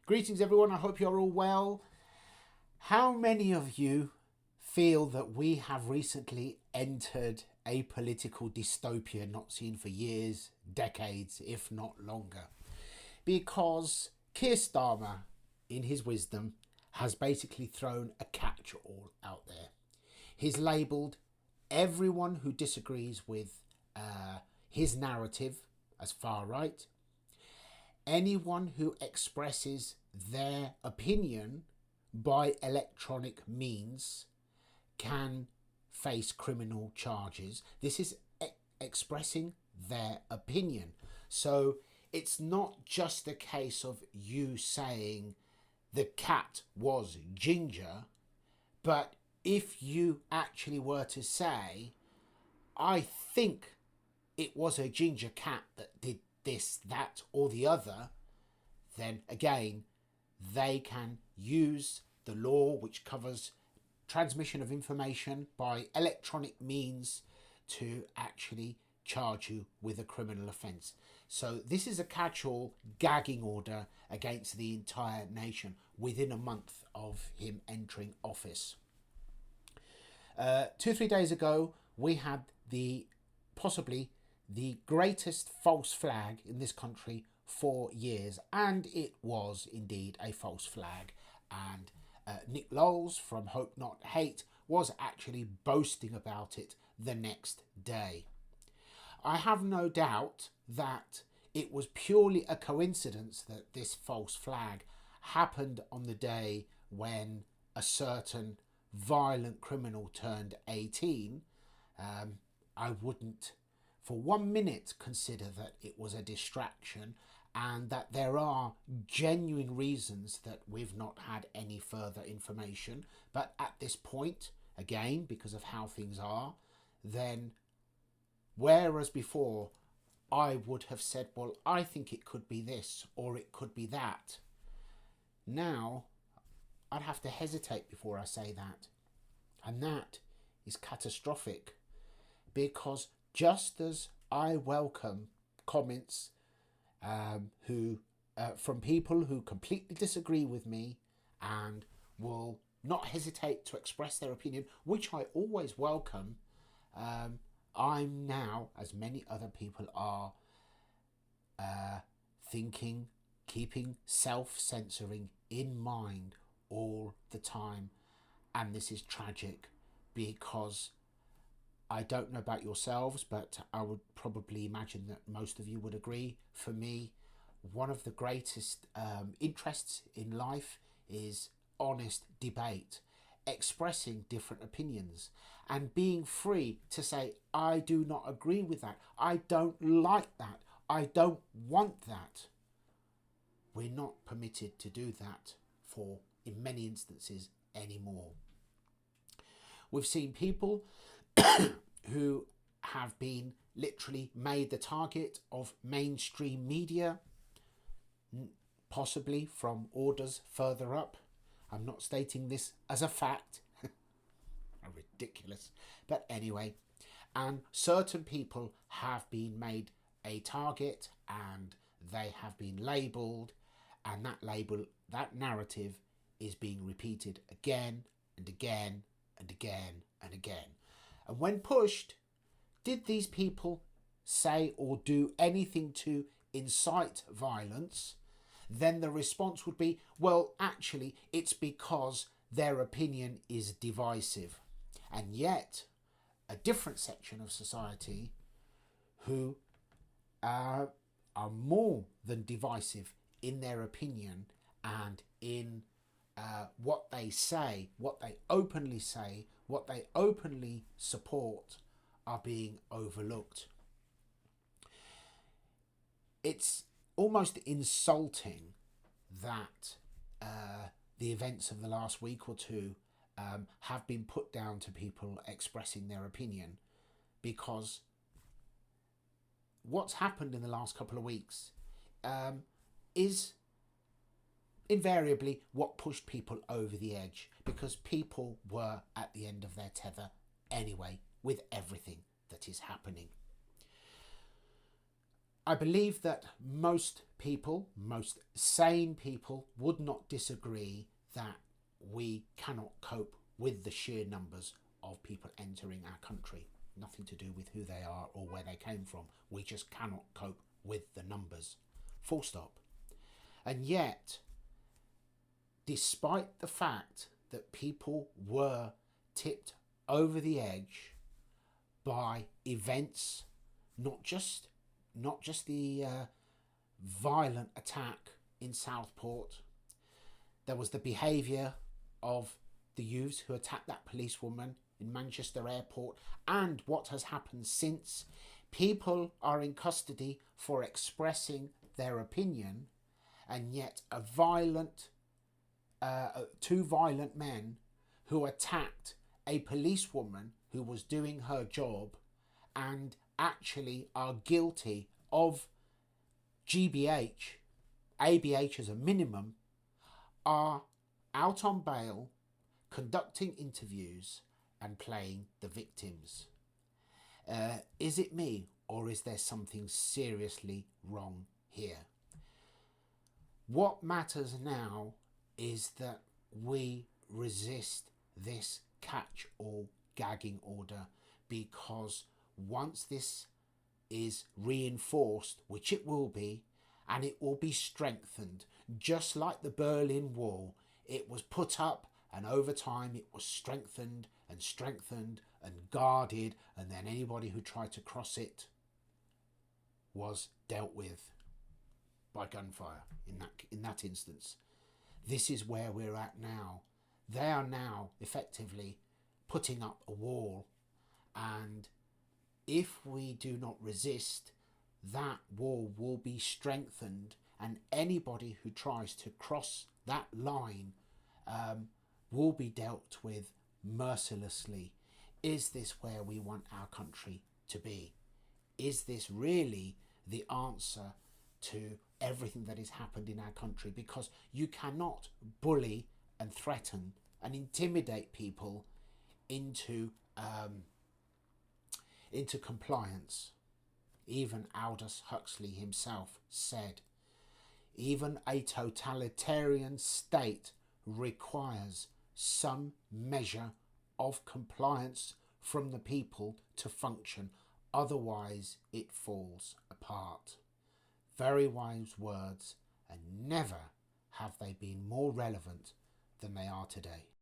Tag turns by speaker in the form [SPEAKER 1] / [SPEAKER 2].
[SPEAKER 1] Greetings everyone, I hope you're all well. How many of you feel that we have recently entered a political dystopia not seen for years, decades, if not longer? Because Keir Starmer, in his wisdom, has basically thrown a catch-all out there. He's labelled everyone who disagrees with his narrative as far right. Anyone who expresses their opinion by electronic means can face criminal charges. This is expressing their opinion. So it's not just a case of you saying the cat was ginger, but if you actually were to say, I think it was a ginger cat that did this, that, or the other, then again, they can use the law which covers transmission of information by electronic means to actually charge you with a criminal offence. So this is a catch-all gagging order against the entire nation within a month of him entering office. 2 or 3 days ago, we had possibly the greatest false flag in this country for years, and it was indeed a false flag. And Nick Lowles from Hope Not Hate was actually boasting about it the next day. I have no doubt that it was purely a coincidence that this false flag happened on the day when a certain violent criminal turned 18. I wouldn't for 1 minute consider that it was a distraction, and that there are genuine reasons that we've not had any further information. But at this point, again, because of how things are, then whereas before I would have said, well, I think it could be this or it could be that, now I'd have to hesitate before I say that. And that is catastrophic, because just as I welcome comments from people who completely disagree with me and will not hesitate to express their opinion, which I always welcome, I'm now, as many other people are, thinking, keeping self-censoring in mind all the time. And this is tragic, because I don't know about yourselves, but I would probably imagine that most of you would agree. For me, one of the greatest interests in life is honest debate, expressing different opinions, and being free to say, I do not agree with that. I don't like that. I don't want that. We're not permitted to do that in many instances anymore. We've seen people who have been literally made the target of mainstream media, possibly from orders further up. I'm not stating this as a fact. Ridiculous. But anyway, and certain people have been made a target, and they have been labelled, and that narrative is being repeated again and again and again and again. And when pushed, did these people say or do anything to incite violence? Then the response would be, well, actually, it's because their opinion is divisive. And yet, a different section of society who are more than divisive in their opinion and in what they say, what they openly say, what they openly support, are being overlooked. It's almost insulting that the events of the last week or two have been put down to people expressing their opinion, because what's happened in the last couple of weeks is invariably what pushed people over the edge, because people were at the end of their tether anyway with everything that is happening. I believe that most people, most sane people, would not disagree that we cannot cope with the sheer numbers of people entering our country. Nothing to do with who they are or where they came from. We just cannot cope with the numbers. Full stop. And yet, despite the fact that people were tipped over the edge by events, not just the violent attack in Southport, there was the behaviour of the youths who attacked that policewoman in Manchester Airport, and what has happened since. People are in custody for expressing their opinion, and yet two violent men who attacked a policewoman who was doing her job and actually are guilty of GBH, ABH as a minimum, are out on bail, conducting interviews and playing the victims. Is it me, or is there something seriously wrong here? What matters now is that we resist this catch-all gagging order, because once this is reinforced, which it will be, and it will be strengthened, just like the Berlin Wall, it was put up and over time it was strengthened and strengthened and guarded, and then anybody who tried to cross it was dealt with by gunfire in that instance. This is where we're at now. They are now effectively putting up a wall, and if we do not resist, that wall will be strengthened, and anybody who tries to cross that line will be dealt with mercilessly. Is this where we want our country to be? Is this really the answer to everything that has happened in our country? Because you cannot bully and threaten and intimidate people into compliance. Even Aldous Huxley himself said, even a totalitarian state requires some measure of compliance from the people to function, otherwise it falls apart. Very wise words, and never have they been more relevant than they are today.